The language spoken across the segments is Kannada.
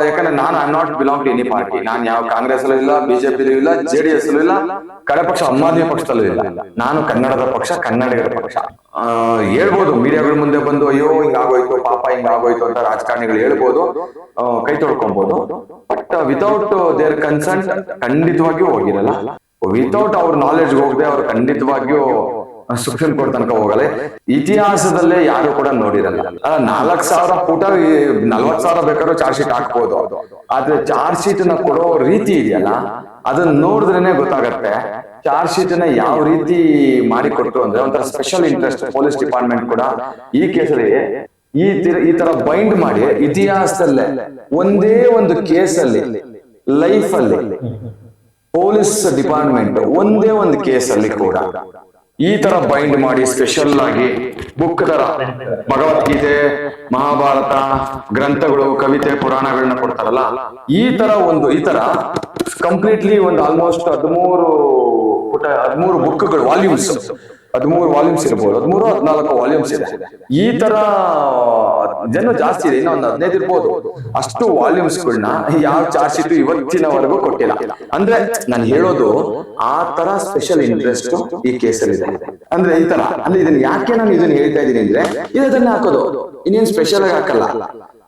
ಯಾಕಂದ್ರೆ ನಾನು I not belong to any party. ನಾನು ಯಾವ ಕಾಂಗ್ರೆಸ್ ಅಲ್ಲೂ ಇಲ್ಲ, ಬಿಜೆಪಿ ಇಲ್ಲ, JDS ಇಲ್ಲ, ಕಡೆ ಪಕ್ಷ ಆಮ್ ಆದ್ಮಿ ಪಕ್ಷದಲ್ಲೂ ಇಲ್ಲ. ನಾನು ಕನ್ನಡದ ಪಕ್ಷ, ಕನ್ನಡಿಗರ ಪಕ್ಷ. ಹೇಳ್ಬೋದು ಮೀಡಿಯಾಗಳ ಮುಂದೆ ಬಂದು ಅಯ್ಯೋ ಹಿಂಗಾಗೋಯ್ತು ಪಾಪ ಹಿಂಗಾಗೋಯ್ತು ಅಂತ ರಾಜಕಾರಣಿಗಳು ಹೇಳ್ಬೋದು, ಕೈ ತೊಳ್ಕೊಬಹುದು. ಬಟ್ ವಿತೌಟ್ ದೇರ್ ಕನ್ಸರ್ಟ್ ಖಂಡಿತವಾಗಿಯೂ ಹೋಗಿರಲ್ಲ. ವಿತೌಟ್ ಅವ್ರ ನಾಲೆಡ್ಜ್ ಹೋಗದೆ ಅವ್ರು ಖಂಡಿತವಾಗಿಯೂ ಸುಪ್ರೀಂ ಕೋರ್ಟ್ ತನಕ ಹೋಗಲ್ಲ. ಇತಿಹಾಸದಲ್ಲೇ ಯಾರು ಕೂಡ ನೋಡಿರಲ್ಲ. 4,000 ಪುಟ 40,000 ಬೇಕಾದ್ರೂ ಚಾರ್ಜ್ ಶೀಟ್ ಹಾಕ್ಬೋದು. ಆದ್ರೆ ಚಾರ್ಜ್ ಶೀಟ್ ನ ಕೊಡೋ ರೀತಿ ಇದೆಯಲ್ಲ, ಅದನ್ನ ನೋಡಿದ್ರೇನೆ ಗೊತ್ತಾಗತ್ತೆ ಚಾರ್ಜ್ ಶೀಟ್ ನ ಯಾವ ರೀತಿ ಮಾಡಿಕೊಟ್ರು ಅಂದ್ರೆ ಒಂಥರ ಸ್ಪೆಷಲ್ ಇಂಟ್ರೆಸ್ಟ್. ಪೊಲೀಸ್ ಡಿಪಾರ್ಟ್ಮೆಂಟ್ ಕೂಡ ಈ ಕೇಸಲ್ಲಿ ಈ ತರ ಬೈಂಡ್ ಮಾಡಿ ಇತಿಹಾಸದಲ್ಲೇ ಒಂದೇ ಒಂದು ಕೇಸಲ್ಲಿ ಲೈಫ್ ಅಲ್ಲಿ ಪೊಲೀಸ್ ಡಿಪಾರ್ಟ್ಮೆಂಟ್ ಒಂದೇ ಒಂದು ಕೇಸಲ್ಲಿ ಕೂಡ ಈ ತರ ಬೈಂಡ್ ಮಾಡಿ ಸ್ಪೆಷಲ್ ಆಗಿ ಬುಕ್ ತರ ಭಗವದ್ಗೀತೆ, ಮಹಾಭಾರತ ಗ್ರಂಥಗಳು, ಕವಿತೆ, ಪುರಾಣಗಳನ್ನ ಕೊಡ್ತಾರಲ್ಲ, ಈ ತರ ಕಂಪ್ಲೀಟ್ಲಿ ಒಂದು ಆಲ್ಮೋಸ್ಟ್ 13 ಬುಕ್ಗಳು, ವಾಲ್ಯೂಮ್ಸ್ 13 ವಾಲ್ಯೂಮ್ಸ್ ಇರ್ಬೋದು, 13-14 ವಾಲ್ಯೂಮ್ಸ್ ಇದೆ. ಈ ತರ ಜನ ಜಾಸ್ತಿ ಇದೆ, ಇನ್ನೊಂದು 15 ಇರ್ಬೋದು. ಅಷ್ಟು ವಾಲ್ಯೂಮ್ಸ್ಗಳನ್ನ ಯಾವ ಚಾರ್ಜ್ ಶೀಟ್ ಇವತ್ತಿನವರೆಗೂ ಕೊಟ್ಟಿಲ್ಲ. ಅಂದ್ರೆ ನಾನು ಹೇಳೋದು ಆ ತರ ಸ್ಪೆಷಲ್ ಇಂಟ್ರೆಸ್ಟ್ ಈ ಕೇಸಲ್ಲಿ ಇದೆ. ಅಂದ್ರೆ ಈ ತರ ಅಂದ್ರೆ ಇದನ್ನ ಯಾಕೆ ನಾನು ಇದನ್ನ ಹೇಳ್ತಾ ಇದ್ದೀನಿ ಅಂದ್ರೆ, ಇದನ್ನ ಹಾಕೋದು ಇನ್ನೇನು ಸ್ಪೆಷಲ್ ಆಗಿ ಹಾಕಲ್ಲ.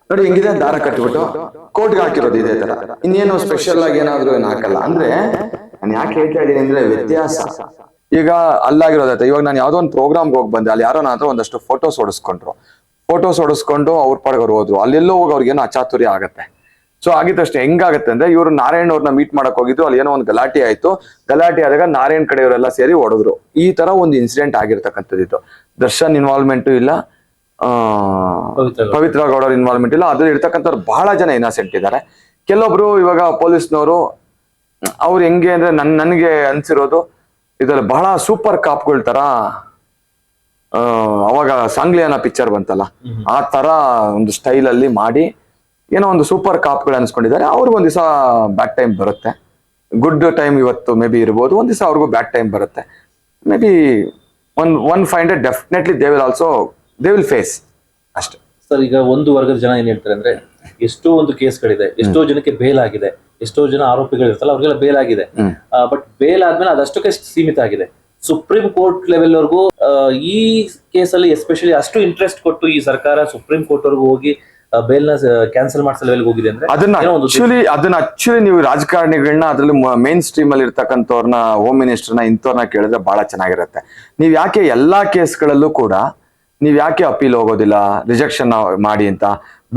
ನೋಡಿ ಹೆಂಗಿದೆ, ದಾರ ಕಟ್ಬಿಟ್ಟು ಕೋರ್ಟ್ಗೆ ಹಾಕಿರೋದು ಇದೇ ತರ, ಇನ್ನೇನು ಸ್ಪೆಷಲ್ ಆಗಿ ಏನಾದ್ರು ಏನು ಹಾಕಲ್ಲ. ಅಂದ್ರೆ ನಾನು ಯಾಕೆ ಹೇಳ್ತಾ ಇದ್ದೀನಿ ಅಂದ್ರೆ ವ್ಯತ್ಯಾಸ. ಈಗ ಅಲ್ಲಾಗಿರೋದೈತೆ. ಇವಾಗ ನಾನು ಯಾವ್ದೋ ಒಂದು ಪ್ರೋಗ್ರಾಮ್ಗೆ ಹೋಗಿ ಬಂದೆ, ಅಲ್ಲಿ ಯಾರೋ ನನ್ನ ಹತ್ರ ಒಂದಷ್ಟು ಫೋಟೋಸ್ ಹೊಡಿಸ್ಕೊಂಡು ಅವ್ರ ಪಾಡಿಗೆ ಅವ್ರು ಹೋದ್ರು. ಅಲ್ಲೆಲ್ಲೋ ಹೋಗಿ ಅವ್ರಿಗೇನೋ ಅಚಾತುರ್ಯ ಆಗತ್ತೆ. ಸೊ ಆಗಿದ್ದಷ್ಟೇ ಹೆಂಗಾಗತ್ತೆ ಅಂದ್ರೆ, ಇವ್ರು ನಾರಾಯಣ್ ಅವ್ರನ್ನ ಮೀಟ್ ಮಾಡಕ್ ಹೋಗಿದ್ರು, ಅಲ್ಲಿ ಏನೋ ಒಂದು ಗಲಾಟೆ ಆಯ್ತು. ಗಲಾಟೆ ಆದಾಗ ನಾರಾಯಣ್ ಕಡೆಯವರೆಲ್ಲ ಸೇರಿ ಹೊಡೆದ್ರು. ಈ ತರ ಒಂದು ಇನ್ಸಿಡೆಂಟ್ ಆಗಿರ್ತಕ್ಕಂಥದ್ದು. ದರ್ಶನ್ ಇನ್ವಾಲ್ವ್ಮೆಂಟ್ ಇಲ್ಲ, ಪವಿತ್ರ ಗೌಡರ ಇನ್ವಾಲ್ವ್ಮೆಂಟ್ ಇಲ್ಲ. ಅದ್ರಲ್ಲಿ ಇರ್ತಕ್ಕಂಥವ್ರು ಬಹಳ ಜನ ಇನ್ನಸೆಂಟ್ ಇದ್ದಾರೆ. ಕೆಲವೊಬ್ರು ಇವಾಗ ಪೊಲೀಸ್ನವರು ಅವ್ರು ಹೆಂಗೆ ಅಂದ್ರೆ ನನಗೆ ಅನ್ಸಿರೋದು ಇದ್ರಲ್ಲಿ ಬಹಳ ಸೂಪರ್ ಕಾಪ್ಗಳ ತರ, ಅವಾಗ ಸಾಂಗ್ಲಿಯಾನ ಪಿಕ್ಚರ್ ಬಂತಲ್ಲ, ಆ ತರ ಒಂದು ಸ್ಟೈಲ್ ಅಲ್ಲಿ ಮಾಡಿ ಏನೋ ಒಂದು ಸೂಪರ್ ಕಾಪ್ಗಳು ಅನ್ಸ್ಕೊಂಡಿದ್ದಾರೆ. ಅವ್ರಿಗೊಂದ್ ದಿವಸ ಬ್ಯಾಡ್ ಟೈಮ್ ಬರುತ್ತೆ, ಗುಡ್ ಟೈಮ್ ಇವತ್ತು ಮೇ ಬಿ ಇರ್ಬೋದು, ಒಂದ್ ದಿವಸ ಅವ್ರಿಗೂ ಬ್ಯಾಡ್ ಟೈಮ್ ಬರುತ್ತೆ. Maybe one find it definitely they will face ಅಷ್ಟೇ. ಸರ್, ಈಗ ಒಂದು ವರ್ಗದ ಜನ ಏನ್ ಹೇಳ್ತಾರೆ ಅಂದ್ರೆ, ಎಷ್ಟೋ ಒಂದು ಕೇಸ್ಗಳಿದೆ, ಎಷ್ಟೋ ಜನಕ್ಕೆ ಬೇಲ್ ಆಗಿದೆ, ಎಷ್ಟೋ ಜನ ಆರೋಪಿಗಳಿರ್ತಲ್ಲ ಅವ್ರಿಗೆಲ್ಲ ಬೇಲ್ ಆಗಿದೆ. ಬಟ್ ಬೇಲ್ ಆದ್ಮೇಲೆ ಅದಷ್ಟಕ್ಕೆ ಸೀಮಿತ ಆಗಿದೆ. ಸುಪ್ರೀಂ ಕೋರ್ಟ್ ಲೆವೆಲ್ ವರ್ಗೂ ಈ ಕೇಸಲ್ಲಿ ಎಸ್ಪೆಷಲಿ ಅಷ್ಟು ಇಂಟ್ರೆಸ್ಟ್ ಕೊಟ್ಟು ಈ ಸರ್ಕಾರ ಸುಪ್ರೀಂ ಕೋರ್ಟ್ ವರ್ಗೂ ಹೋಗಿ ಬೇಲ್ ನ ಕ್ಯಾನ್ಸಲ್ ಮಾಡಿಸೋ ಲೆವೆಲ್ ಹೋಗಿದೆ ಅಂದ್ರೆ, ಅದನ್ನ ಆಕ್ಚುಲಿ ನೀವು ರಾಜಕಾರಣಿಗಳನ್ನ ಅದ್ರಲ್ಲಿ ಮೇನ್ ಸ್ಟ್ರೀಮ್ ಅಲ್ಲಿ ಇರ್ತಕ್ಕಂಥವ್ರನ್ನ, ಹೋಮ್ ಮಿನಿಸ್ಟರ್ನ ಇಂಥವ್ರನ್ನ ಕೇಳಿದ್ರೆ ಬಹಳ ಚೆನ್ನಾಗಿರುತ್ತೆ. ನೀವ್ ಯಾಕೆ ಎಲ್ಲಾ ಕೇಸ್ಗಳಲ್ಲೂ ಕೂಡ ನೀವ್ ಯಾಕೆ ಅಪೀಲ್ ಹೋಗೋದಿಲ್ಲ, ರಿಜೆಕ್ಷನ್ ಮಾಡಿ ಅಂತ?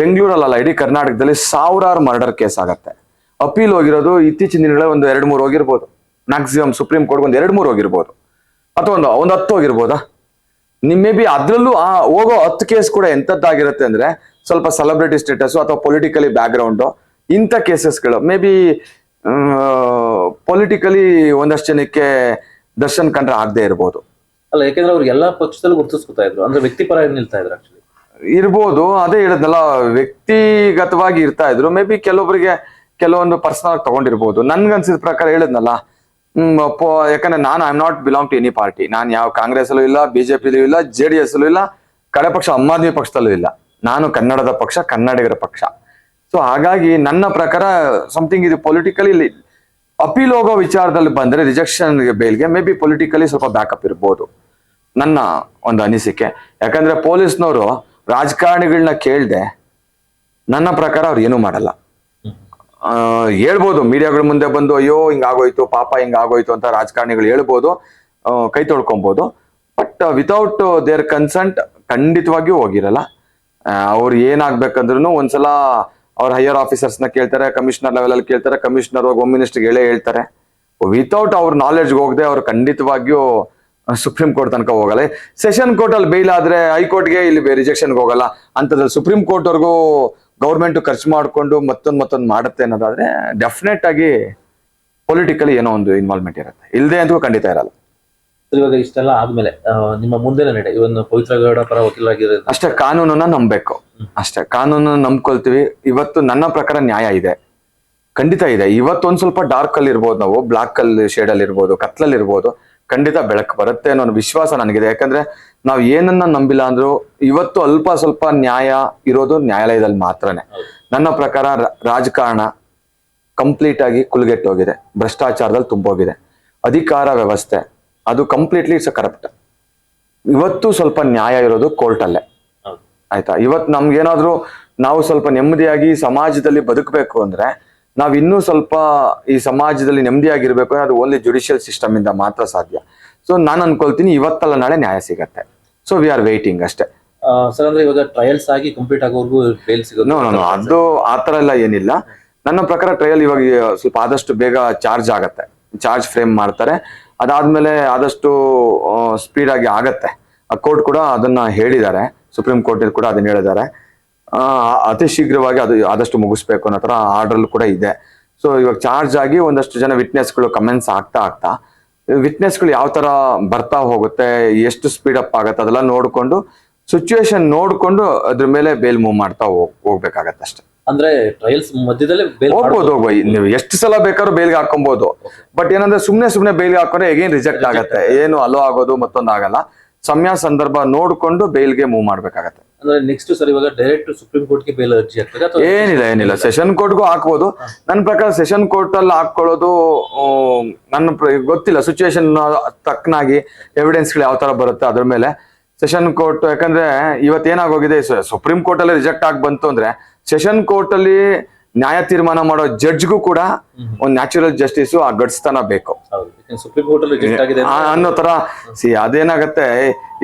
ಬೆಂಗಳೂರಲ್ಲ, ಇಡೀ ಕರ್ನಾಟಕದಲ್ಲಿ ಸಾವಿರಾರು ಮರ್ಡರ್ ಕೇಸ್ ಆಗತ್ತೆ. ಅಪೀಲ್ ಹೋಗಿರೋದು ಇತ್ತೀಚಿನ ದಿನಗಳೇ ಒಂದು 2-3 ಹೋಗಿರ್ಬೋದು. ಮ್ಯಾಕ್ಸಿಮಮ್ ಸುಪ್ರೀಂ ಕೋರ್ಟ್ ಒಂದು 2-3 ಹೋಗಿರ್ಬೋದು, ಅಥವಾ ಒಂದು 10 ಹೋಗಿರ್ಬೋದಾ. ಮೇ ಬಿ ಅದ್ರಲ್ಲೂ ಹೋಗೋ 10 ಕೇಸ್ ಕೂಡ ಎಂತದ್ದಾಗಿರುತ್ತೆ ಅಂದ್ರೆ, ಸ್ವಲ್ಪ ಸೆಲೆಬ್ರಿಟಿ ಸ್ಟೇಟಸ್ ಅಥವಾ ಪೊಲಿಟಿಕಲಿ ಬ್ಯಾಕ್ ಗ್ರೌಂಡ್, ಇಂಥ ಕೇಸಸ್ಗಳು ಮೇ ಬಿ ಪೊಲಿಟಿಕಲಿ ಒಂದಷ್ಟು ಜನಕ್ಕೆ ದರ್ಶನ್ ಕಂಡ್ರೆ ಆಗದೆ ಇರ್ಬೋದು. ಅಲ್ಲ, ಯಾಕಂದ್ರೆ ಅವ್ರಿಗೆ ಎಲ್ಲಾ ಪಕ್ಷದಲ್ಲೂ ಗುರುತಿಸ್ಕೊತಾ ಇದ್ರು, ಅಂದ್ರೆ ವ್ಯಕ್ತಿಪರ ನಿಲ್ತಾ ಇದ್ರು. ಆಕ್ಚುಲಿ ಇರ್ಬೋದು, ಅದೇ ಹೇಳಿದ್ನಲ್ಲ, ವ್ಯಕ್ತಿಗತವಾಗಿ ಇರ್ತಾ ಇದ್ರು. ಮೇ ಬಿ ಕೆಲವೊಬ್ಬರಿಗೆ ಕೆಲವೊಂದು ಪರ್ಸನಲ್ ತಗೊಂಡಿರ್ಬೋದು. ನನ್ಗನ್ಸಿದ ಪ್ರಕಾರ ಹೇಳಿದ್ನಲ್ಲ, ಯಾಕಂದ್ರೆ ನಾನು I not belong to any party. ನಾನು ಯಾವ ಕಾಂಗ್ರೆಸ್ ಅಲ್ಲೂ ಇಲ್ಲ, ಬಿಜೆಪಿಲೂ ಇಲ್ಲ, JDS ಅಲ್ಲೂ ಇಲ್ಲ, ಕಡೆ ಪಕ್ಷ ಆಮ್ ಆದ್ಮಿ ಪಕ್ಷದಲ್ಲೂ ಇಲ್ಲ. ನಾನು ಕನ್ನಡದ ಪಕ್ಷ, ಕನ್ನಡಿಗರ ಪಕ್ಷ. ಸೊ ಹಾಗಾಗಿ ನನ್ನ ಪ್ರಕಾರ ಸಮಥಿಂಗ್ ಇದು ಪೊಲಿಟಿಕಲಿ ಅಪೀಲ್ ಹೋಗೋ ವಿಚಾರದಲ್ಲಿ ಬಂದ್ರೆ, ರಿಜೆಕ್ಷನ್ ಬೇಲ್ಗೆ ಮೇ ಬಿ ಪೊಲಿಟಿಕಲಿ ಸ್ವಲ್ಪ ಬ್ಯಾಕಪ್ ಇರ್ಬೋದು, ನನ್ನ ಒಂದು ಅನಿಸಿಕೆ. ಯಾಕಂದ್ರೆ ಪೊಲೀಸ್ನವರು ರಾಜಕಾರಣಿಗಳನ್ನ ಕೇಳ್ದೆ ನನ್ನ ಪ್ರಕಾರ ಅವ್ರು ಏನೂ ಮಾಡಲ್ಲ. ಹೇಳ್ಬೋದು ಮೀಡಿಯಾಗಳ ಮುಂದೆ ಬಂದು ಅಯ್ಯೋ ಹಿಂಗಾಗೋಯ್ತು ಪಾಪ ಹಿಂಗಾಗೋಯ್ತು ಅಂತ ರಾಜಕಾರಣಿಗಳು ಹೇಳ್ಬೋದು, ಕೈ ತೊಳ್ಕೊಬಹುದು. ಬಟ್ ವಿತೌಟ್ ದೇರ್ ಕನ್ಸಂಟ್ ಖಂಡಿತವಾಗಿಯೂ ಹೋಗಿರಲ್ಲ. ಅವ್ರು ಏನಾಗ್ಬೇಕಂದ್ರೂ ಒಂದ್ಸಲ ಅವ್ರ ಹೈಯರ್ ಆಫೀಸರ್ಸ್ನ ಕೇಳ್ತಾರೆ, ಕಮಿಷನರ್ ಲೆವೆಲ್ ಅಲ್ಲಿ ಕೇಳ್ತಾರೆ, ಕಮಿಷನರ್ ಹೋಗಿ ಹೋಮ್ ಮಿನಿಸ್ಟರ್ಗೆ ಹೇಳ್ತಾರೆ. ವಿತೌಟ್ ಅವ್ರ ನಾಲೆಡ್ಜ್ಗೆ ಹೋಗದೆ ಅವ್ರು ಖಂಡಿತವಾಗಿಯೂ ಸುಪ್ರೀಂ ಕೋರ್ಟ್ ತನಕ ಹೋಗಲ್ಲ. ಸೆಷನ್ ಕೋರ್ಟ್ ಅಲ್ಲಿ ಬೇಲ್ ಆದ್ರೆ ಹೈಕೋರ್ಟ್ಗೆ ಇಲ್ಲಿ ರಿಜೆಕ್ಷನ್ಗೆ ಹೋಗಲ್ಲ. ಅಂತದ್ರಲ್ಲಿ ಸುಪ್ರೀಂ ಕೋರ್ಟ್ ವರ್ಗೂ ಗೌರ್ಮೆಂಟ್ ಖರ್ಚು ಮಾಡಿಕೊಂಡು ಮತ್ತೊಂದು ಮಾಡುತ್ತೆ ಅನ್ನೋದಾದ್ರೆ ಡೆಫಿನೆಟ್ ಆಗಿ ಪೊಲಿಟಿಕಲಿ ಏನೋ ಒಂದು ಇನ್ವಾಲ್ವ್ಮೆಂಟ್ ಇರುತ್ತೆ, ಇಲ್ಲದೆ ಅಂತೂ ಖಂಡಿತ ಇರಲ್ಲ. ಇವಾಗ ಇಷ್ಟೆಲ್ಲ ಆದ್ಮೇಲೆ ನಿಮ್ಮ ಮುಂದಿನ ನಡೆ, ಇವನು ಪವಿತ್ರ ಗೌಡ ಪರ ವಕೀಲರಾಗಿರೋದು ಅಷ್ಟೇ, ಕಾನೂನನ್ನ ನಂಬಬೇಕು ಅಷ್ಟೇ. ಕಾನೂನನ್ನ ನಂಬ್ಕೊಳ್ತೀವಿ. ಇವತ್ತು ನನ್ನ ಪ್ರಕಾರ ನ್ಯಾಯ ಇದೆ, ಖಂಡಿತ ಇದೆ. ಇವತ್ತೊಂದ್ ಸ್ವಲ್ಪ ಡಾರ್ಕ್ ಅಲ್ಲಿ ಇರ್ಬೋದು, ನಾವು ಬ್ಲಾಕ್ ಅಲ್ಲಿ ಶೇಡ್ ಅಲ್ಲಿ ಇರ್ಬೋದು, ಕತ್ಲಲ್ಲಿ ಇರ್ಬೋದು, ಖಂಡಿತ ಬೆಳಕು ಬರುತ್ತೆ ಅನ್ನೋ ವಿಶ್ವಾಸ ನನಗಿದೆ. ಯಾಕಂದ್ರೆ ನಾವು ಏನನ್ನ ನಂಬಿಲ್ಲ ಅಂದ್ರೂ ಇವತ್ತು ಅಲ್ಪ ಸ್ವಲ್ಪ ನ್ಯಾಯ ಇರೋದು ನ್ಯಾಯಾಲಯದಲ್ಲಿ ಮಾತ್ರನೇ. ನನ್ನ ಪ್ರಕಾರ ರಾಜಕಾರಣ ಕಂಪ್ಲೀಟ್ ಆಗಿ ಕುಲ್ಗೆಟ್ಟೋಗಿದೆ, ಭ್ರಷ್ಟಾಚಾರದಲ್ಲಿ ತುಂಬೋಗಿದೆ. ಅಧಿಕಾರ ವ್ಯವಸ್ಥೆ ಅದು ಕಂಪ್ಲೀಟ್ಲಿ ಇಟ್ಸ್ ಕರಪ್ಟ್. ಇವತ್ತು ಸ್ವಲ್ಪ ನ್ಯಾಯ ಇರೋದು ಕೋರ್ಟಲ್ಲೇ, ಆಯ್ತಾ. ಇವತ್ತು ನಮ್ಗೇನಾದ್ರೂ ನಾವು ಸ್ವಲ್ಪ ನೆಮ್ಮದಿಯಾಗಿ ಸಮಾಜದಲ್ಲಿ ಬದುಕಬೇಕು ಅಂದ್ರೆ, ನಾವ್ ಇನ್ನೂ ಸ್ವಲ್ಪ ಈ ಸಮಾಜದಲ್ಲಿ ನೆಮ್ಮದಿಯಾಗಿರ್ಬೇಕು ಅಂದ್ರೆ ಅದು ಓನ್ಲಿ ಜುಡಿಷಿಯಲ್ ಸಿಸ್ಟಮ್ ಇಂದ ಮಾತ್ರ ಸಾಧ್ಯ. ಸೊ ನಾನು ಅನ್ಕೊಳ್ತೀನಿ ಇವತ್ತಲ್ಲ ನಾಳೆ ನ್ಯಾಯ ಸಿಗತ್ತೆ. ಸೊ ವಿ ಆರ್ ವೇಟಿಂಗ್ ಅಷ್ಟೇ. ಸರ್ ಅಂದ್ರೆ ಇವಾಗ ಟ್ರಯಲ್ಸ್ ಆಗಿ ಕಂಪ್ಲೀಟ್ ಆಗೋವರೆಗೂ ಬೇಲ್ ಸಿಗೋದು? ನೋ ಅದು ಆತರ ಎಲ್ಲ ಏನಿಲ್ಲ. ನನ್ನ ಪ್ರಕಾರ ಟ್ರಯಲ್ ಇವಾಗ ಸ್ವಲ್ಪ ಆದಷ್ಟು ಬೇಗ ಚಾರ್ಜ್ ಫ್ರೇಮ್ ಮಾಡ್ತಾರೆ. ಅದಾದ್ಮೇಲೆ ಆದಷ್ಟು ಸ್ಪೀಡ್ ಆಗಿ ಆಗತ್ತೆ. ಆ ಕೋರ್ಟ್ ಕೂಡ ಅದನ್ನ ಹೇಳಿದ್ದಾರೆ, ಸುಪ್ರೀಂ ಕೋರ್ಟ್ ಕೂಡ ಅದನ್ನ ಹೇಳಿದ್ದಾರೆ. ಅತಿ ಶೀಘ್ರವಾಗಿ ಅದು ಆದಷ್ಟು ಮುಗಿಸ್ಬೇಕು ಅನ್ನೋ ತರ ಆರ್ಡರ್ ಕೂಡ ಇದೆ. ಸೊ ಇವಾಗ ಚಾರ್ಜ್ ಆಗಿ ಒಂದಷ್ಟು ಜನ ವಿಟ್ನೆಸ್ಗಳು ಕಮೆಂಟ್ಸ್ ಆಗ್ತಾ ವಿಟ್ನೆಸ್ಗಳು ಯಾವ ತರ ಬರ್ತಾ ಹೋಗುತ್ತೆ, ಎಷ್ಟು ಸ್ಪೀಡ್ ಅಪ್ ಆಗುತ್ತೆ ಅದೆಲ್ಲ ನೋಡ್ಕೊಂಡು ಸಿಚುವೇಶನ್ ನೋಡ್ಕೊಂಡು ಅದ್ರ ಮೇಲೆ ಬೇಲ್ ಮೂವ್ ಮಾಡ್ತಾ ಹೋಗ್ಬೇಕಾಗತ್ತೆ ಅಷ್ಟೇ. ಅಂದ್ರೆ ಟ್ರಯಲ್ಸ್ ಮಧ್ಯದಲ್ಲೇ ಹೋಗ್ಬೋದು, ನೀವು ಎಷ್ಟು ಸಲ ಬೇಕಾದ್ರೂ ಬೇಲ್ಗೆ ಹಾಕೊಬಹುದು. ಬಟ್ ಏನಂದ್ರೆ ಸುಮ್ನೆ ಬೇಲ್ಗೆ ಹಾಕೊಂಡ್ರೆ ಎಗೇನ್ ರಿಜೆಕ್ಟ್ ಆಗತ್ತೆ, ಏನು ಅಲೋ ಆಗೋದು ಮತ್ತೊಂದು ಆಗಲ್ಲ. ಸಮಯ ಸಂದರ್ಭ ನೋಡ್ಕೊಂಡು ಬೇಲ್ಗೆ ಮೂವ್ ಮಾಡ್ಬೇಕಾಗತ್ತೆ. ಅಂದ್ರೆ ನೆಕ್ಸ್ಟ್ ಸರ್ ಇವಾಗ ಡೈರೆಕ್ಟ್ ಸುಪ್ರೀಂ ಕೋರ್ಟ್ಗೆ ಬೇಲ್ ಅರ್ಜಿ ಹಾಕ್ತಾರೆ? ಏನಿಲ್ಲ ಸೆಷನ್ ಕೋರ್ಟ್ಗೂ ಹಾಕ್ಬೋದು. ನನ್ನ ಪ್ರಕಾರ ಸೆಷನ್ ಕೋರ್ಟ್ ಅಲ್ಲಿ ಹಾಕೊಳ್ಳೋದು ಗೊತ್ತಿಲ್ಲ, ಸಿಚುವೇಶನ್ ತಕ್ಕನಾಗಿ ಎವಿಡೆನ್ಸ್ಗಳು ಯಾವ ತರ ಬರುತ್ತೆ ಅದ್ರ ಮೇಲೆ ಸೆಷನ್ ಕೋರ್ಟ್. ಯಾಕಂದ್ರೆ ಇವತ್ತೇನಾಗೋಗಿದೆ, ಸುಪ್ರೀಂ ಕೋರ್ಟ್ ಅಲ್ಲಿ ರಿಜೆಕ್ಟ್ ಆಗಿ ಬಂತು ಅಂದ್ರೆ ಸೆಷನ್ ಕೋರ್ಟ್ ಅಲ್ಲಿ ನ್ಯಾಯ ತೀರ್ಮಾನ ಮಾಡೋ ಜಡ್ಜ್ಗೂ ಕೂಡ ಒಂದು ನ್ಯಾಚುರಲ್ ಜಸ್ಟಿಸ್ ಆ ಗಡ್ಸ್ತನ ಬೇಕು ಸುಪ್ರೀಂ ಕೋರ್ಟ್ ಅಲ್ಲಿ ರಿಜೆಕ್ಟ್ ಆಗಿದೆ ಅನ್ನೋ ತರ. ಅದೇನಾಗತ್ತೆ,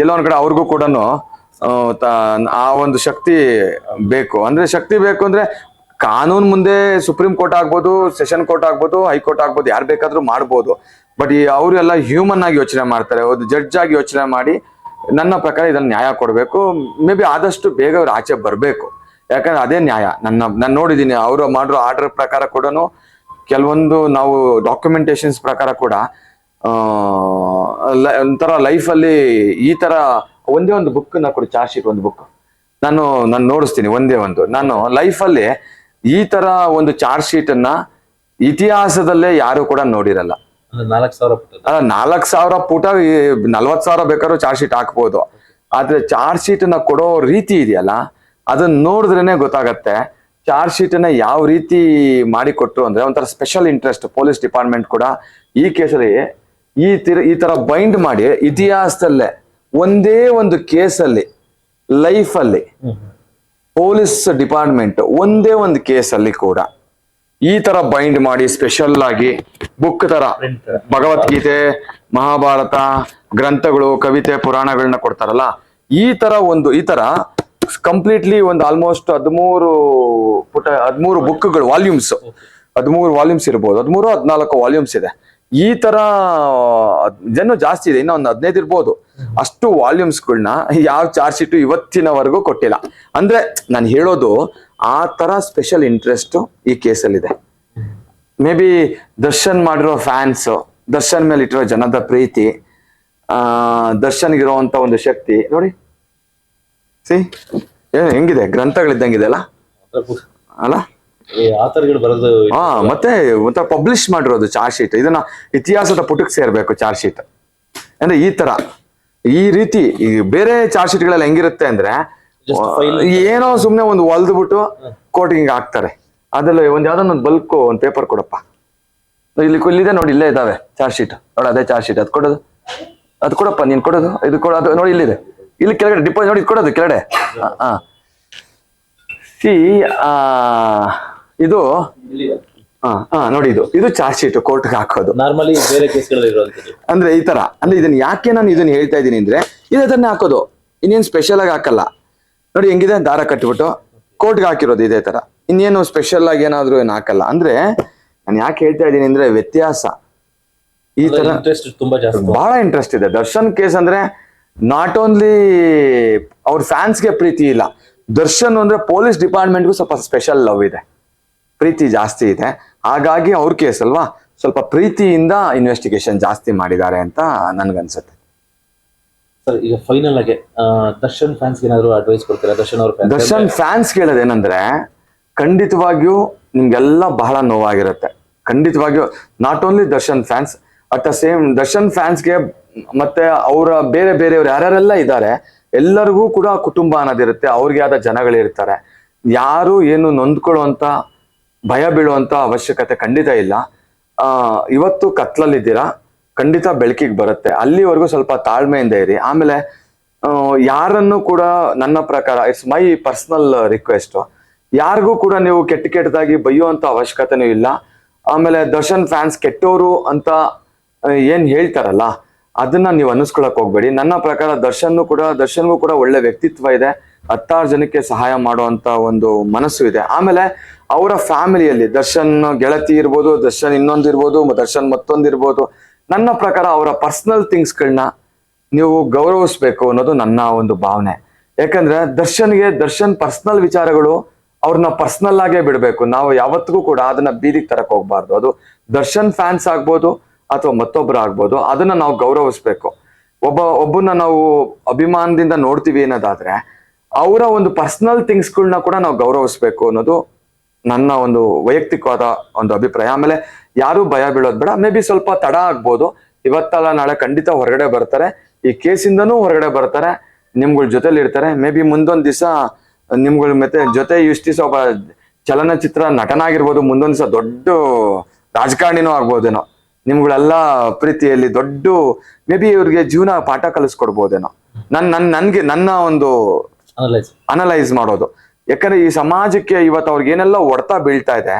ಎಲ್ಲೋ ಒಂದ್ ಕಡೆ ಅವ್ರಿಗೂ ಕೂಡ ಆ ಒಂದು ಶಕ್ತಿ ಬೇಕು. ಅಂದ್ರೆ ಶಕ್ತಿ ಬೇಕು ಅಂದ್ರೆ ಕಾನೂನು ಮುಂದೆ ಸುಪ್ರೀಂ ಕೋರ್ಟ್ ಆಗ್ಬೋದು, ಸೆಷನ್ ಕೋರ್ಟ್ ಆಗ್ಬೋದು, ಹೈಕೋರ್ಟ್ ಆಗ್ಬೋದು, ಯಾರು ಬೇಕಾದ್ರೂ ಮಾಡ್ಬೋದು. ಬಟ್ ಅವರೆಲ್ಲ ಹ್ಯೂಮನ್ ಆಗಿ ಯೋಚನೆ ಮಾಡ್ತಾರೆ, ಒಂದು ಜಡ್ಜ್ ಆಗಿ ಯೋಚನೆ ಮಾಡಿ ನನ್ನ ಪ್ರಕಾರ ಇದನ್ನ ನ್ಯಾಯ ಕೊಡಬೇಕು. ಮೇ ಬಿ ಆದಷ್ಟು ಬೇಗ ಅವ್ರು ಆಚೆ ಬರಬೇಕು. ಯಾಕಂದ್ರೆ ಅದೇ ನ್ಯಾಯ. ನಾನು ನೋಡಿದ್ದೀನಿ ಅವರು ಮಾಡಿರೋ ಆರ್ಡರ್ ಪ್ರಕಾರ ಕೂಡ ಕೆಲವೊಂದು ನಾವು ಡಾಕ್ಯುಮೆಂಟೇಶನ್ಸ್ ಪ್ರಕಾರ ಕೂಡ ಒಂಥರ ಲೈಫಲ್ಲಿ ಈ ತರ ಒಂದೇ ಒಂದು ಬುಕ್ ನಾ ಕೊಡಿ, ಚಾರ್ಜ್ ಶೀಟ್ ಒಂದು ಬುಕ್ ನಾನು ನೋಡಿಸ್ತೀನಿ. ನಾನು ಲೈಫಲ್ಲಿ ಈ ತರ ಒಂದು ಚಾರ್ಜ್ ಶೀಟ್ ಅನ್ನ ಇತಿಹಾಸದಲ್ಲೇ ಯಾರು ಕೂಡ ನೋಡಿರಲ್ಲ. 4,000 ಪುಟ 40,000 ಬೇಕಾದ್ರೂ ಚಾರ್ಜ್ ಶೀಟ್ ಹಾಕ್ಬೋದು. ಆದ್ರೆ ಚಾರ್ಜ್ ಶೀಟ್ ನ ಕೊಡೋ ರೀತಿ ಇದೆಯಲ್ಲ, ಅದನ್ನ ನೋಡಿದ್ರೇನೆ ಗೊತ್ತಾಗತ್ತೆ ಚಾರ್ಜ್ ಶೀಟ್ ಅನ್ನ ಯಾವ ರೀತಿ ಮಾಡಿಕೊಟ್ರು ಅಂದ್ರೆ ಒಂಥರ ಸ್ಪೆಷಲ್ ಇಂಟ್ರೆಸ್ಟ್. ಪೊಲೀಸ್ ಡಿಪಾರ್ಟ್ಮೆಂಟ್ ಕೂಡ ಈ ಕೇಸಲ್ಲಿ ಈ ತರ ಬೈಂಡ್ ಮಾಡಿ ಇತಿಹಾಸದಲ್ಲೇ ಒಂದೇ ಒಂದು ಕೇಸಲ್ಲಿ ಲೈಫಲ್ಲಿ ಪೊಲೀಸ್ ಡಿಪಾರ್ಟ್ಮೆಂಟ್ ಒಂದೇ ಒಂದು ಕೇಸಲ್ಲಿ ಕೂಡ ಈ ತರ ಬೈಂಡ್ ಮಾಡಿ ಸ್ಪೆಷಲ್ ಆಗಿ ಬುಕ್ ತರ ಭಗವದ್ಗೀತೆ, ಮಹಾಭಾರತ, ಗ್ರಂಥಗಳು, ಕವಿತೆ, ಪುರಾಣಗಳನ್ನ ಕೊಡ್ತಾರಲ್ಲ, ಈ ತರ ಕಂಪ್ಲೀಟ್ಲಿ ಒಂದು ಆಲ್ಮೋಸ್ಟ್ 13 ಬುಕ್ಗಳು, ವಾಲ್ಯೂಮ್ಸ್ 13 ವಾಲ್ಯೂಮ್ಸ್ ಇರ್ಬೋದು, 13-14 ವಾಲ್ಯೂಮ್ಸ್ ಇದೆ. ಈ ತರ ಜನ ಜಾಸ್ತಿ ಇದೆ, ಇನ್ನೂ ಒಂದು 15 ಇರ್ಬೋದು. ಅಷ್ಟು ವಾಲ್ಯೂಮ್ಸ್ಗಳನ್ನ ಯಾವ ಚಾರ್ಜ್ ಶೀಟ್ ಇವತ್ತಿನವರೆಗೂ ಕೊಟ್ಟಿಲ್ಲ. ಅಂದ್ರೆ ನಾನು ಹೇಳೋದು ಆ ತರ ಸ್ಪೆಷಲ್ ಇಂಟ್ರೆಸ್ಟ್ ಈ ಕೇಸಲ್ಲಿದೆ. ಮೇ ಬಿ ದರ್ಶನ್ ಮಾಡಿರೋ ಫ್ಯಾನ್ಸ್, ದರ್ಶನ್ ಮೇಲೆ ಇಟ್ಟಿರೋ ಜನದ ಪ್ರೀತಿ, ದರ್ಶನ್ಗಿರುವಂತ ಒಂದು ಶಕ್ತಿ ನೋಡಿ. ಹೆಂಗಿದೆ, ಗ್ರಂಥಗಳಿದ್ದಂಗಿದೆ ಅಲ್ಲ ಮತ್ತೆ ಒಂಥರ ಪಬ್ಲಿಷ್ ಮಾಡಿರೋದು ಚಾರ್ಜ್ ಶೀಟ್. ಇದನ್ನ ಇತಿಹಾಸದ ಪುಟಕ್ಕೆ ಸೇರ್ಬೇಕು ಚಾರ್ಜ್ ಶೀಟ್ ಅಂದ್ರೆ ಈ ರೀತಿ. ಬೇರೆ ಚಾರ್ಜ್ ಶೀಟ್ಗಳೆಲ್ಲ ಹೆಂಗಿರುತ್ತೆ ಅಂದ್ರೆ ಏನೋ ಸುಮ್ನೆ ಒಂದು ಹೊಲ್ದ್ಬಿಟ್ಟು ಕೋರ್ಟಿಗೆ ಹಿಂಗೆ ಹಾಕ್ತಾರೆ. ಅದ್ರಲ್ಲಿ ಯಾವ್ದೊಂದು ಬಲ್ಕ್ ಒಂದು ಪೇಪರ್ ಕೊಡಪ್ಪ, ಇಲ್ಲಿದೆ ನೋಡಿ, ಇಲ್ಲೇ ಇದಾವೆ ಚಾರ್ಜ್ ಶೀಟ್ ನೋಡಿ, ಅದೇ ಚಾರ್ಜ್ ಶೀಟ್. ಅದು ಕೊಡಪ್ಪ, ನೀನ್ ಕೊಡೋದು, ಇದು ಕೊಡೋದು ನೋಡಿ, ಇಲ್ಲಿದೆ, ಇಲ್ಲಿ ಕೆಳಗಡೆ ಡಿಪಾಸಿಟ್ ನೋಡಿ, ಇದು ಕೊಡೋದು ಕೆಳಗಡೆ. ಇದು ನೋಡಿ, ಇದು ಚಾರ್ಜ್ ಶೀಟ್ ಕೋರ್ಟ್ಗೆ ಹಾಕೋದು. ನಾರ್ಮಲಿ ಬೇರೆ ಕೇಸ್ಗಳಲ್ಲಿ ಅಂದ್ರೆ ಈ ತರ. ಅಂದ್ರೆ ಇದನ್ನ ಯಾಕೆ ನಾನು ಇದನ್ನ ಹೇಳ್ತಾ ಇದ್ದೀನಿ ಅಂದ್ರೆ ಇದನ್ನೇ ಹಾಕೋದು, ಇನ್ನೇನು ಸ್ಪೆಷಲ್ ಆಗಿ ಹಾಕಲ್ಲ. ನೋಡಿ ಹೆಂಗಿದೆ, ದಾರ ಕಟ್ಟಿಬಿಟ್ಟು ಕೋರ್ಟ್ಗೆ ಹಾಕಿರೋದು ಇದೇ ತರ, ಇನ್ನೇನು ಸ್ಪೆಷಲ್ ಆಗಿ ಏನಾದ್ರು ಏನು ಹಾಕಲ್ಲ. ಅಂದ್ರೆ ನಾನು ಯಾಕೆ ಹೇಳ್ತಾ ಇದ್ದೀನಿ ಅಂದ್ರೆ ವ್ಯತ್ಯಾಸ. ಈ ತರ ತುಂಬಾ ಜಾಸ್ತಿ, ಬಹಳ ಇಂಟ್ರೆಸ್ಟ್ ಇದೆ. ದರ್ಶನ್ ಕೇಸ್ ಅಂದ್ರೆ ನಾಟ್ ಓನ್ಲಿ ಅವ್ರ ಫ್ಯಾನ್ಸ್ಗೆ ಪ್ರೀತಿ ಇಲ್ಲ, ದರ್ಶನ್ ಅಂದ್ರೆ ಪೊಲೀಸ್ ಡಿಪಾರ್ಟ್ಮೆಂಟ್ಗೂ ಸ್ವಲ್ಪ ಸ್ಪೆಷಲ್ ಲವ್ ಇದೆ, ಪ್ರೀತಿ ಜಾಸ್ತಿ ಇದೆ. ಹಾಗಾಗಿ ಅವ್ರ ಕೇಸ್ ಅಲ್ವಾ, ಸ್ವಲ್ಪ ಪ್ರೀತಿಯಿಂದ ಇನ್ವೆಸ್ಟಿಗೇಷನ್ ಜಾಸ್ತಿ ಮಾಡಿದ್ದಾರೆ ಅಂತ ನನ್ಗನ್ಸುತ್ತೆ. ಸರ್ ಈಗ ಫೈನಲ್ ಆಗಿ ದರ್ಶನ್ ಫ್ಯಾನ್ಸ್ ಏನಾದ್ರು ಅಡ್ವೈಸ್ ಕೊಡ್ತೀರಾ? ದರ್ಶನ್ ಫ್ಯಾನ್ಸ್ ಕೇಳೋದೇನಂದ್ರೆ ಖಂಡಿತವಾಗಿಯೂ ನಿಮ್ಗೆಲ್ಲ ಬಹಳ ನೋವಾಗಿರುತ್ತೆ. ಖಂಡಿತವಾಗಿಯೂ not only Darshan fans, at the same Darshan ಫ್ಯಾನ್ಸ್ಗೆ ಮತ್ತೆ ಅವರ ಬೇರೆಯವ್ರು ಯಾರ್ಯಾರೆಲ್ಲ ಇದ್ದಾರೆ ಎಲ್ಲರಿಗೂ ಕೂಡ ಕುಟುಂಬ ಅನ್ನೋದಿರುತ್ತೆ, ಅವ್ರಿಗೆ ಆದ ಜನಗಳಿರ್ತಾರೆ. ಯಾರು ಏನು ನೊಂದ್ಕೊಳ್ಳುವಂತ ಭಯ ಬೀಳುವಂತ ಅವಶ್ಯಕತೆ ಖಂಡಿತ ಇಲ್ಲ. ಇವತ್ತು ಕತ್ಲಲ್ಲಿದ್ದೀರಾ, ಖಂಡಿತ ಬೆಳಕಿಗೆ ಬರುತ್ತೆ. ಅಲ್ಲಿವರೆಗೂ ಸ್ವಲ್ಪ ತಾಳ್ಮೆಯಿಂದ ಇರಿ. ಆಮೇಲೆ ಯಾರನ್ನು ಕೂಡ ನನ್ನ ಪ್ರಕಾರ ಇಟ್ಸ್ ಮೈ ಪರ್ಸನಲ್ ರಿಕ್ವೆಸ್ಟ್, ಯಾರಿಗೂ ಕೂಡ ನೀವು ಕೆಟ್ಟದಾಗಿ ಬೈಯುವಂತ ಅವಶ್ಯಕತೆನೂ ಇಲ್ಲ. ಆಮೇಲೆ ದರ್ಶನ್ ಫ್ಯಾನ್ಸ್ ಕೆಟ್ಟೋರು ಅಂತ ಏನ್ ಹೇಳ್ತಾರಲ್ಲ, ಅದನ್ನ ನೀವು ಅನ್ನಿಸ್ಕೊಳಕ್ ಹೋಗ್ಬೇಡಿ. ನನ್ನ ಪ್ರಕಾರ ದರ್ಶನ್ಗೂ ಕೂಡ ಒಳ್ಳೆ ವ್ಯಕ್ತಿತ್ವ ಇದೆ, 10 ಜನಕ್ಕೆ ಸಹಾಯ ಮಾಡುವಂತ ಒಂದು ಮನಸ್ಸು ಇದೆ. ಆಮೇಲೆ ಅವರ ಫ್ಯಾಮಿಲಿಯಲ್ಲಿ ದರ್ಶನ್ ಗೆಳತಿ ಇರ್ಬೋದು, ದರ್ಶನ್ ಇನ್ನೊಂದಿರ್ಬೋದು, ದರ್ಶನ್ ಮತ್ತೊಂದಿರ್ಬೋದು. ನನ್ನ ಪ್ರಕಾರ ಅವರ ಪರ್ಸನಲ್ ಥಿಂಗ್ಸ್ಗಳನ್ನ ನೀವು ಗೌರವಿಸ್ಬೇಕು ಅನ್ನೋದು ನನ್ನ ಒಂದು ಭಾವನೆ. ಯಾಕಂದ್ರೆ ದರ್ಶನ್ ಪರ್ಸನಲ್ ವಿಚಾರಗಳು ಅವ್ರನ್ನ ಪರ್ಸನಲ್ ಆಗೇ ಬಿಡ್ಬೇಕು. ನಾವು ಯಾವತ್ತಿಗೂ ಕೂಡ ಅದನ್ನ ಬೀದಿಗೆ ತರಕ್ ಹೋಗ್ಬಾರ್ದು. ಅದು ದರ್ಶನ್ ಫ್ಯಾನ್ಸ್ ಆಗ್ಬೋದು ಅಥವಾ ಮತ್ತೊಬ್ರು ಆಗ್ಬೋದು, ಅದನ್ನ ನಾವು ಗೌರವಿಸ್ಬೇಕು. ಒಬ್ಬನ ನಾವು ಅಭಿಮಾನದಿಂದ ನೋಡ್ತೀವಿ ಅನ್ನೋದಾದ್ರೆ ಅವರ ಒಂದು ಪರ್ಸನಲ್ ಥಿಂಗ್ಸ್ಗಳನ್ನ ಕೂಡ ನಾವು ಗೌರವಿಸ್ಬೇಕು ಅನ್ನೋದು ನನ್ನ ಒಂದು ವೈಯಕ್ತಿಕವಾದ ಒಂದು ಅಭಿಪ್ರಾಯ. ಆಮೇಲೆ ಯಾರು ಭಯ ಬೀಳೋದು ಬೇಡ. ಮೇ ಬಿ ಸ್ವಲ್ಪ ತಡ ಆಗ್ಬೋದು, ಇವತ್ತಲ್ಲ ನಾಳೆ ಖಂಡಿತ ಹೊರಗಡೆ ಬರ್ತಾರೆ, ಈ ಕೇಸಿಂದನೂ ಹೊರಗಡೆ ಬರ್ತಾರೆ, ನಿಮ್ಗಳ ಜೊತೆಲಿ ಇರ್ತಾರೆ. ಮೇ ಬಿ ಮುಂದೊಂದ್ ದಿವಸ ನಿಮ್ಗಳ ಮತ್ತೆ ಜೊತೆ ಇಷ್ಟು ದಿವಸ ಒಬ್ಬ ಚಲನಚಿತ್ರ ನಟನಾಗಿರ್ಬೋದು, ಮುಂದೊಂದ್ ದಿವಸ ದೊಡ್ಡ ರಾಜಕಾರಣಿನೂ ಆಗ್ಬೋದೇನೋ. ನಿಮ್ಗಳೆಲ್ಲ ಪ್ರೀತಿಯಲ್ಲಿ ದೊಡ್ಡ ಮೇ ಬಿ ಇವ್ರಿಗೆ ಜೀವನ ಪಾಠ ಕಲಿಸ್ಕೊಡ್ಬೋದೇನೋ. ನನ್ಗೆ ನನ್ನ ಒಂದು ಅನಲೈಸ್ ಮಾಡೋದು. ಯಾಕಂದ್ರೆ ಈ ಸಮಾಜಕ್ಕೆ ಇವತ್ತು ಅವ್ರಿಗೆ ಏನೆಲ್ಲ ಹೊಡ್ತಾ ಬೀಳ್ತಾ ಇದೆ,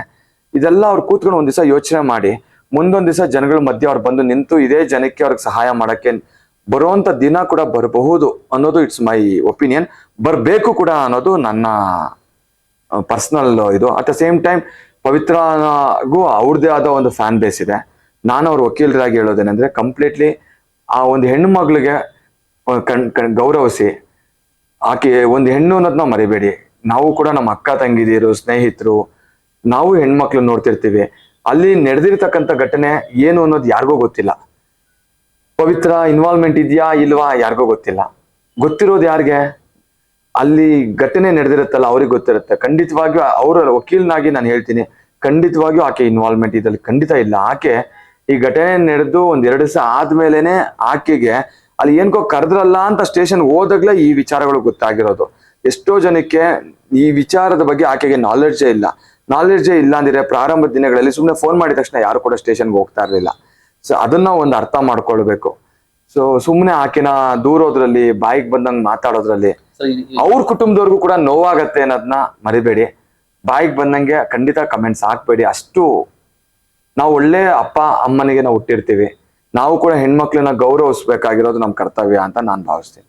ಇದೆಲ್ಲ ಅವ್ರು ಕೂತ್ಕೊಂಡು ಒಂದ್ ದಿವಸ ಯೋಚನೆ ಮಾಡಿ ಮುಂದೊಂದ್ ದಿವಸ ಜನಗಳ ಮಧ್ಯೆ ಅವ್ರು ಬಂದು ನಿಂತು ಇದೇ ಜನಕ್ಕೆ ಅವ್ರಿಗೆ ಸಹಾಯ ಮಾಡಕ್ಕೆ ಬರುವಂತ ದಿನ ಕೂಡ ಬರಬಹುದು ಅನ್ನೋದು ಇಟ್ಸ್ ಮೈ ಒಪಿನಿಯನ್. ಬರ್ಬೇಕು ಕೂಡ ಅನ್ನೋದು ನನ್ನ ಪರ್ಸನಲ್ ಇದು. ಅಟ್ ದ ಸೇಮ್ ಟೈಮ್ ಪವಿತ್ರಗೂ ಅವ್ರದ್ದೇ ಆದ ಒಂದು ಫ್ಯಾನ್ ಬೇಸ್ ಇದೆ. ನಾನು ಅವ್ರ ವಕೀಲರಾಗಿ ಹೇಳೋದೇನೆಂದ್ರೆ ಕಂಪ್ಲೀಟ್ಲಿ ಆ ಒಂದು ಹೆಣ್ಣು ಮಗಳಿಗೆ ಗೌರವಿಸಿ. ಆಕೆ ಒಂದು ಹೆಣ್ಣು ಅನ್ನೋದನ್ನ ಮರಿಬೇಡಿ. ನಾವು ಕೂಡ ನಮ್ಮ ಅಕ್ಕ ತಂಗಿದಿರು, ಸ್ನೇಹಿತರು, ನಾವು ಹೆಣ್ಮಕ್ಳು ನೋಡ್ತಿರ್ತೀವಿ. ಅಲ್ಲಿ ನಡೆದಿರ್ತಕ್ಕಂಥ ಘಟನೆ ಏನು ಅನ್ನೋದು ಯಾರಿಗೂ ಗೊತ್ತಿಲ್ಲ. ಪವಿತ್ರ ಇನ್ವಾಲ್ವ್ಮೆಂಟ್ ಇದೆಯಾ ಇಲ್ವಾ ಯಾರಿಗೂ ಗೊತ್ತಿಲ್ಲ. ಗೊತ್ತಿರೋದು ಯಾರಿಗೆ? ಅಲ್ಲಿ ಘಟನೆ ನಡೆದಿರುತ್ತಲ್ಲ ಅವ್ರಿಗೆ ಗೊತ್ತಿರುತ್ತೆ. ಖಂಡಿತವಾಗಿಯೂ ಅವರ ವಕೀಲನಾಗಿ ನಾನು ಹೇಳ್ತೀನಿ, ಖಂಡಿತವಾಗಿಯೂ ಆಕೆ ಇನ್ವಾಲ್ವ್ಮೆಂಟ್ ಇದ್ರಲ್ಲಿ ಖಂಡಿತ ಇಲ್ಲ. ಆಕೆ ಈ ಘಟನೆ ನಡೆದು 1-2 ದಿವಸ ಆದ್ಮೇಲೆನೆ ಆಕೆಗೆ ಅಲ್ಲಿ ಏನ್ಕೋ ಕರೆದ್ರಲ್ಲ ಅಂತ ಸ್ಟೇಷನ್ ಹೋದಾಗ್ಲೇ ಈ ವಿಚಾರಗಳು ಗೊತ್ತಾಗಿರೋದು. ಎಷ್ಟೋ ಜನಕ್ಕೆ ಈ ವಿಚಾರದ ಬಗ್ಗೆ ಆಕೆಗೆ ನಾಲೆಡ್ಜೇ ಇಲ್ಲ ಅಂದ್ರೆ ಪ್ರಾರಂಭದ ದಿನಗಳಲ್ಲಿ ಸುಮ್ಮನೆ ಫೋನ್ ಮಾಡಿದ ತಕ್ಷಣ ಯಾರು ಕೂಡ ಸ್ಟೇಷನ್ಗೆ ಹೋಗ್ತಾ ಇರಲಿಲ್ಲ. ಸೊ ಅದನ್ನ ಒಂದು ಅರ್ಥ ಮಾಡ್ಕೊಳ್ಬೇಕು. ಸೊ ಸುಮ್ಮನೆ ಆಕೆನ ದೂರೋದ್ರಲ್ಲಿ, ಬಾಯಿಗೆ ಬಂದಂಗ್ ಮಾತಾಡೋದ್ರಲ್ಲಿ ಅವ್ರ ಕುಟುಂಬದವ್ರಿಗೂ ಕೂಡ ನೋವಾಗತ್ತೆ ಅನ್ನೋದನ್ನ ಮರಿಬೇಡಿ. ಬಾಯಿಗೆ ಬಂದಂಗೆ ಖಂಡಿತ ಕಮೆಂಟ್ಸ್ ಹಾಕ್ಬೇಡಿ. ಅಷ್ಟು ನಾವು ಒಳ್ಳೆ ಅಪ್ಪ ಅಮ್ಮನಿಗೆ ನಾವು ಹುಟ್ಟಿರ್ತೀವಿ, ನಾವು ಕೂಡ ಹೆಣ್ಮಕ್ಳನ್ನ ಗೌರವಿಸ್ಬೇಕಾಗಿರೋದು ನಮ್ಮ ಕರ್ತವ್ಯ ಅಂತ ನಾನು ಭಾವಿಸ್ತೀನಿ.